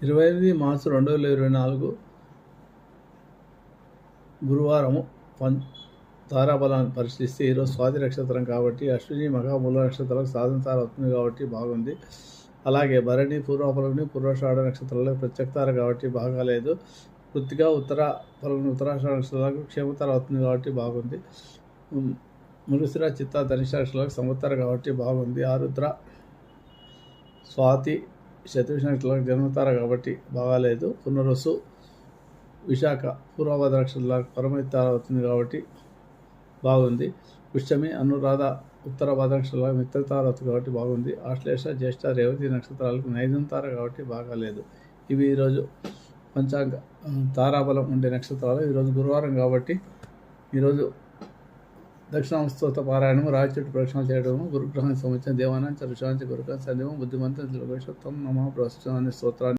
28 మార్చి 2024 గురువారము తారాబలాన్ని పరిశీలిస్తే ఈరోజు స్వాతి నక్షత్రం కాబట్టి అశ్విని మఖమూల నక్షత్రాలకు సాధన అవుతుంది కాబట్టి బాగుంది. అలాగే భరణి పూర్వఫలని పూర్వాషాఢ నక్షత్రాలకు ప్రత్యక్తార కాబట్టి బాగాలేదు. కృత్తిక ఉత్తరాషాఢ నక్షత్రాలకు క్షేమతార అవుతుంది కాబట్టి బాగుంది. మృగశిర చిత్త ధనిష్ట నక్షత్రాలకు సంవత్సర కాబట్టి బాగుంది. ఆరుద్ర స్వాతి శతవిష నక్షత్రాలకు జన్మతార కాబట్టి బాగాలేదు. పునరుసు విశాఖ పూర్వభద్ర నక్షత్రాలకు పరమైతార అవుతుంది కాబట్టి బాగుంది. పుష్యమి అనురాధ ఉత్తర భద్ర నక్షత్రాలకు మిత్రతార అవుతుంది కాబట్టి బాగుంది. ఆశ్లేష జ్యేష్ఠ రేవతి నక్షత్రాలకు నైదంతార కాబట్టి బాగాలేదు. ఇవి ఈరోజు పంచాంగ తారాబలం ఉండే నక్షత్రాలు. ఈరోజు గురువారం కాబట్టి ఈరోజు దక్షిణామస్తోత పారాయణము, రాజు చెట్టు ప్రదక్షిణ చేయడము, గురుగ్రహానికి సంబంధించిన దేవానాంచ ఋషాంచ గురుకాంత సందేవం బుద్ధిమంతం భవిష్యత్వం నమ ప్రస్తుతాన్ని స్తోత్రాన్ని